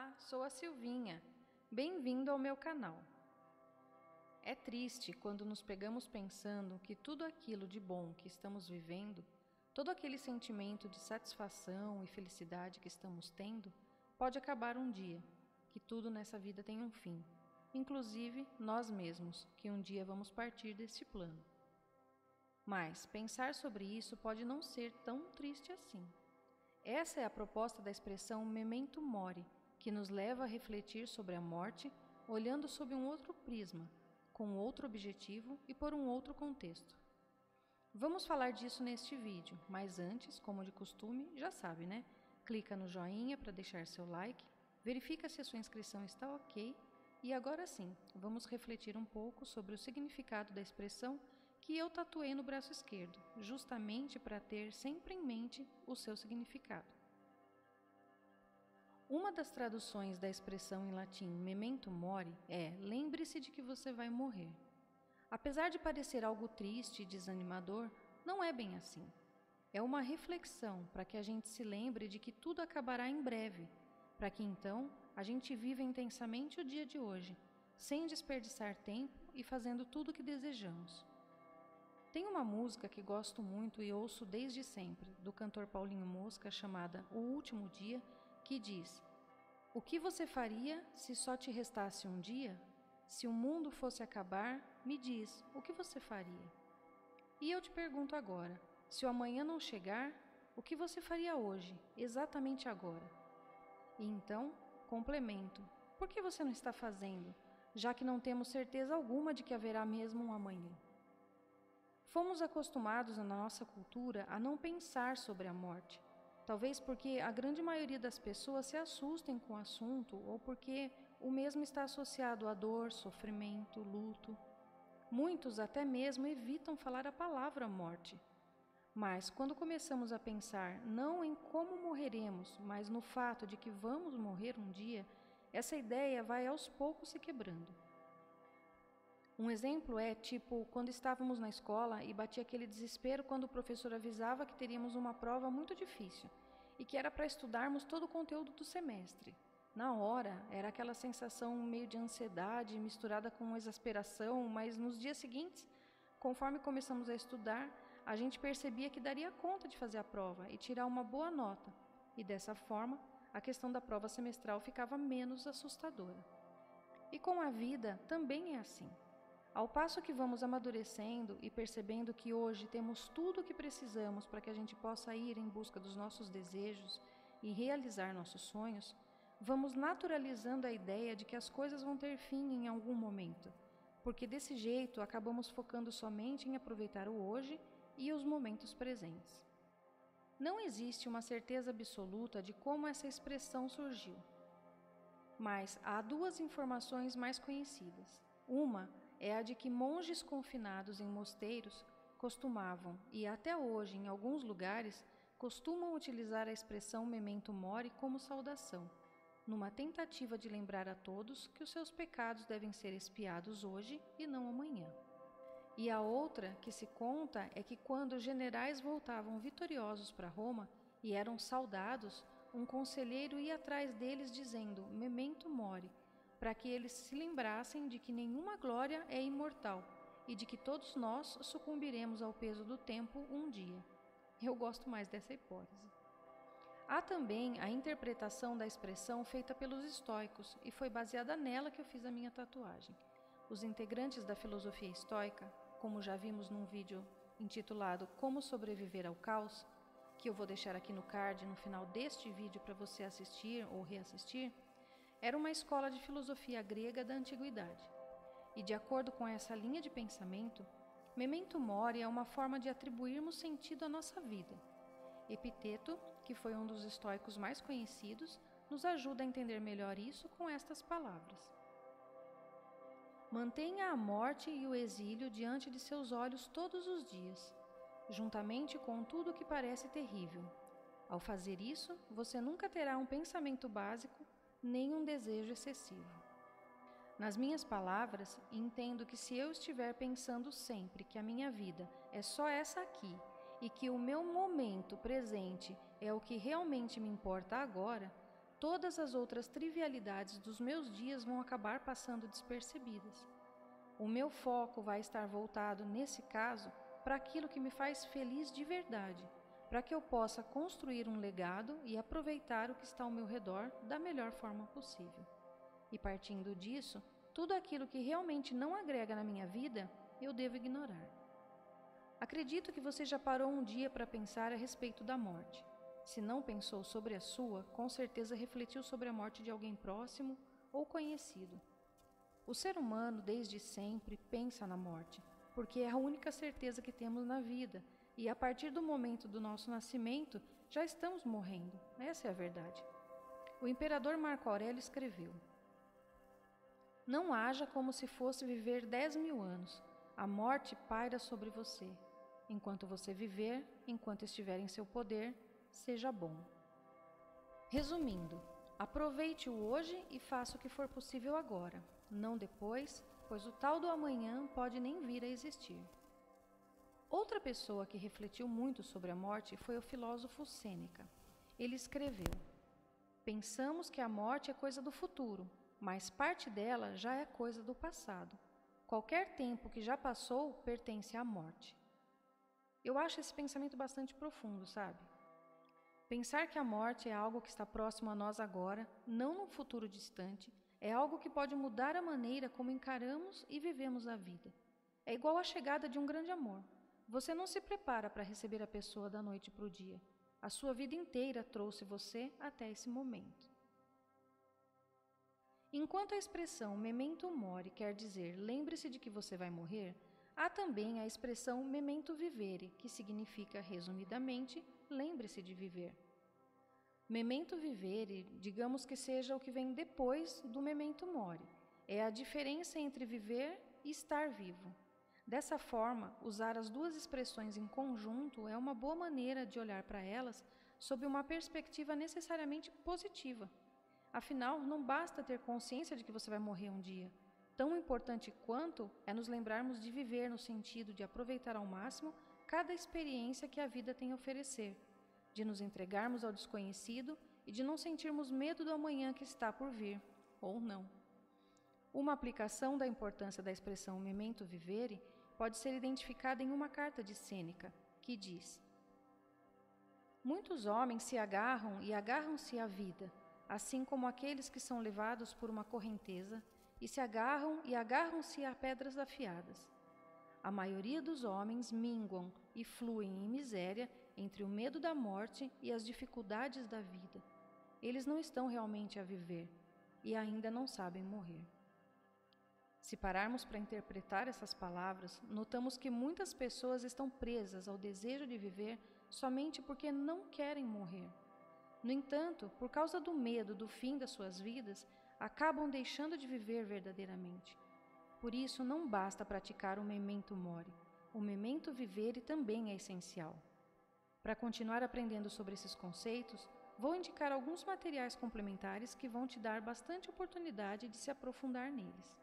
Olá, sou a Silvinha. Bem-vindo ao meu canal. É triste quando nos pegamos pensando que tudo aquilo de bom que estamos vivendo, todo aquele sentimento de satisfação e felicidade que estamos tendo, pode acabar um dia, que tudo nessa vida tem um fim, inclusive nós mesmos, que um dia vamos partir deste plano. Mas pensar sobre isso pode não ser tão triste assim. Essa é a proposta da expressão Memento Mori, que nos leva a refletir sobre a morte, olhando sob um outro prisma, com outro objetivo e por um outro contexto. Vamos falar disso neste vídeo, mas antes, como de costume, já sabe, né? Clica no joinha para deixar seu like, verifica se a sua inscrição está ok e agora sim, vamos refletir um pouco sobre o significado da expressão que eu tatuei no braço esquerdo, justamente para ter sempre em mente o seu significado. Uma das traduções da expressão em latim memento mori é lembre-se de que você vai morrer. Apesar de parecer algo triste e desanimador, não é bem assim. É uma reflexão para que a gente se lembre de que tudo acabará em breve, para que então a gente viva intensamente o dia de hoje, sem desperdiçar tempo e fazendo tudo o que desejamos. Tem uma música que gosto muito e ouço desde sempre, do cantor Paulinho Mosca, chamada O Último Dia, que diz: o que você faria se só te restasse um dia? Se o mundo fosse acabar, me diz, o que você faria? E eu te pergunto agora, se o amanhã não chegar, o que você faria hoje, exatamente agora? E então, complemento, por que você não está fazendo, já que não temos certeza alguma de que haverá mesmo um amanhã? Fomos acostumados na nossa cultura a não pensar sobre a morte, talvez porque a grande maioria das pessoas se assustem com o assunto ou porque o mesmo está associado a dor, sofrimento, luto. Muitos até mesmo evitam falar a palavra morte. Mas quando começamos a pensar não em como morreremos, mas no fato de que vamos morrer um dia, essa ideia vai aos poucos se quebrando. Um exemplo é, tipo, quando estávamos na escola e batia aquele desespero quando o professor avisava que teríamos uma prova muito difícil e que era para estudarmos todo o conteúdo do semestre. Na hora, era aquela sensação meio de ansiedade misturada com exasperação, mas nos dias seguintes, conforme começamos a estudar, a gente percebia que daria conta de fazer a prova e tirar uma boa nota, e dessa forma, a questão da prova semestral ficava menos assustadora. E com a vida também é assim. Ao passo que vamos amadurecendo e percebendo que hoje temos tudo o que precisamos para que a gente possa ir em busca dos nossos desejos e realizar nossos sonhos, vamos naturalizando a ideia de que as coisas vão ter fim em algum momento, porque desse jeito acabamos focando somente em aproveitar o hoje e os momentos presentes. Não existe uma certeza absoluta de como essa expressão surgiu, mas há duas informações mais conhecidas. Uma é a de que monges confinados em mosteiros costumavam, e até hoje em alguns lugares, costumam utilizar a expressão memento mori como saudação, numa tentativa de lembrar a todos que os seus pecados devem ser expiados hoje e não amanhã. E a outra que se conta é que quando os generais voltavam vitoriosos para Roma e eram saudados, um conselheiro ia atrás deles dizendo memento mori, para que eles se lembrassem de que nenhuma glória é imortal e de que todos nós sucumbiremos ao peso do tempo um dia. Eu gosto mais dessa hipótese. Há também a interpretação da expressão feita pelos estoicos, e foi baseada nela que eu fiz a minha tatuagem. Os integrantes da filosofia estoica, como já vimos num vídeo intitulado Como Sobreviver ao Caos, que eu vou deixar aqui no card no final deste vídeo para você assistir ou reassistir, era uma escola de filosofia grega da antiguidade. E de acordo com essa linha de pensamento, memento mori é uma forma de atribuirmos sentido à nossa vida. Epiteto, que foi um dos estoicos mais conhecidos, nos ajuda a entender melhor isso com estas palavras. Mantenha a morte e o exílio diante de seus olhos todos os dias, juntamente com tudo o que parece terrível. Ao fazer isso, você nunca terá um pensamento básico nem um desejo excessivo. Nas minhas palavras, entendo que se eu estiver pensando sempre que a minha vida é só essa aqui e que o meu momento presente é o que realmente me importa agora, todas as outras trivialidades dos meus dias vão acabar passando despercebidas. O meu foco vai estar voltado, nesse caso, para aquilo que me faz feliz de verdade, para que eu possa construir um legado e aproveitar o que está ao meu redor da melhor forma possível. E partindo disso, tudo aquilo que realmente não agrega na minha vida, eu devo ignorar. Acredito que você já parou um dia para pensar a respeito da morte. Se não pensou sobre a sua, com certeza refletiu sobre a morte de alguém próximo ou conhecido. O ser humano, desde sempre, pensa na morte, porque é a única certeza que temos na vida, e a partir do momento do nosso nascimento, já estamos morrendo. Essa é a verdade. O imperador Marco Aurélio escreveu: não haja como se fosse viver 10.000 anos. A morte paira sobre você. Enquanto você viver, enquanto estiver em seu poder, seja bom. Resumindo, aproveite o hoje e faça o que for possível agora, não depois, pois o tal do amanhã pode nem vir a existir. Outra pessoa que refletiu muito sobre a morte foi o filósofo Sêneca. Ele escreveu: pensamos que a morte é coisa do futuro, mas parte dela já é coisa do passado. Qualquer tempo que já passou pertence à morte. Eu acho esse pensamento bastante profundo, sabe? Pensar que a morte é algo que está próximo a nós agora, não num futuro distante, é algo que pode mudar a maneira como encaramos e vivemos a vida. É igual à chegada de um grande amor. Você não se prepara para receber a pessoa da noite para o dia. A sua vida inteira trouxe você até esse momento. Enquanto a expressão memento mori quer dizer lembre-se de que você vai morrer, há também a expressão memento vivere, que significa, resumidamente, lembre-se de viver. Memento vivere, digamos que seja o que vem depois do memento mori. É a diferença entre viver e estar vivo. Dessa forma, usar as duas expressões em conjunto é uma boa maneira de olhar para elas sob uma perspectiva necessariamente positiva. Afinal, não basta ter consciência de que você vai morrer um dia. Tão importante quanto é nos lembrarmos de viver no sentido de aproveitar ao máximo cada experiência que a vida tem a oferecer, de nos entregarmos ao desconhecido e de não sentirmos medo do amanhã que está por vir, ou não. Uma aplicação da importância da expressão memento vivere pode ser identificada em uma carta de Sêneca, que diz: muitos homens se agarram e agarram-se à vida, assim como aqueles que são levados por uma correnteza, e se agarram e agarram-se a pedras afiadas. A maioria dos homens minguam e fluem em miséria entre o medo da morte e as dificuldades da vida. Eles não estão realmente a viver e ainda não sabem morrer. Se pararmos para interpretar essas palavras, notamos que muitas pessoas estão presas ao desejo de viver somente porque não querem morrer. No entanto, por causa do medo do fim das suas vidas, acabam deixando de viver verdadeiramente. Por isso, não basta praticar o memento mori. O memento vivere também é essencial. Para continuar aprendendo sobre esses conceitos, vou indicar alguns materiais complementares que vão te dar bastante oportunidade de se aprofundar neles.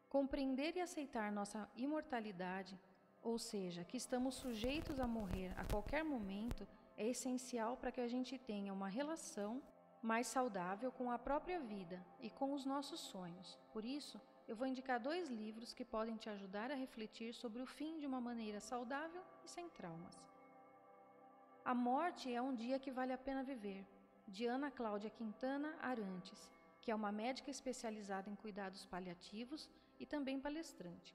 Compreender e aceitar nossa imortalidade, ou seja, que estamos sujeitos a morrer a qualquer momento, é essencial para que a gente tenha uma relação mais saudável com a própria vida e com os nossos sonhos. Por isso, eu vou indicar 2 livros que podem te ajudar a refletir sobre o fim de uma maneira saudável e sem traumas. A Morte é um Dia que Vale a Pena Viver, de Ana Cláudia Quintana Arantes, que é uma médica especializada em cuidados paliativos e também palestrante.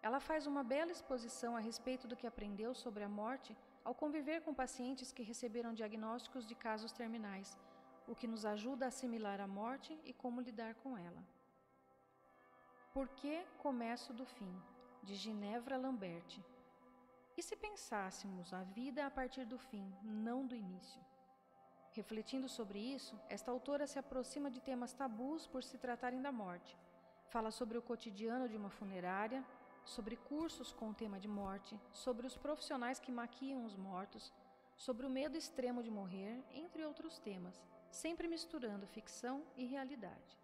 Ela faz uma bela exposição a respeito do que aprendeu sobre a morte ao conviver com pacientes que receberam diagnósticos de casos terminais, o que nos ajuda a assimilar a morte e como lidar com ela. Por que começo do fim? De Ginevra Lamberti. E se pensássemos a vida a partir do fim, não do início? Refletindo sobre isso, esta autora se aproxima de temas tabus por se tratarem da morte. Fala sobre o cotidiano de uma funerária, sobre cursos com o tema de morte, sobre os profissionais que maquiam os mortos, sobre o medo extremo de morrer, entre outros temas, sempre misturando ficção e realidade.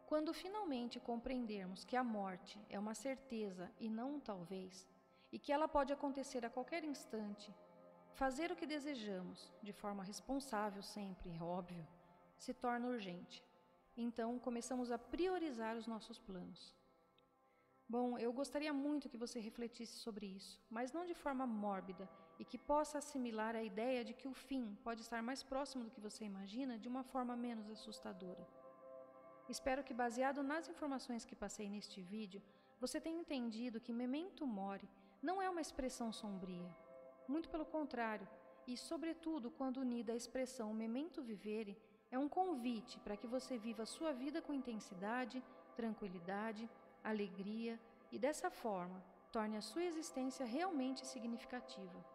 Quando finalmente compreendermos que a morte é uma certeza e não um talvez, e que ela pode acontecer a qualquer instante, Fazer o que desejamos, de forma responsável sempre, é óbvio, se torna urgente. Então, começamos a priorizar os nossos planos. Bom, eu gostaria muito que você refletisse sobre isso, mas não de forma mórbida, e que possa assimilar a ideia de que o fim pode estar mais próximo do que você imagina de uma forma menos assustadora. Espero que, baseado nas informações que passei neste vídeo, você tenha entendido que Memento Mori não é uma expressão sombria. Muito pelo contrário, e sobretudo quando unida à expressão Memento Vivere, é um convite para que você viva a sua vida com intensidade, tranquilidade, alegria e, dessa forma, torne a sua existência realmente significativa.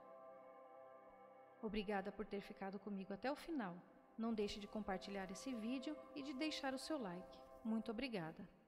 Obrigada por ter ficado comigo até o final. Não deixe de compartilhar esse vídeo e de deixar o seu like. Muito obrigada!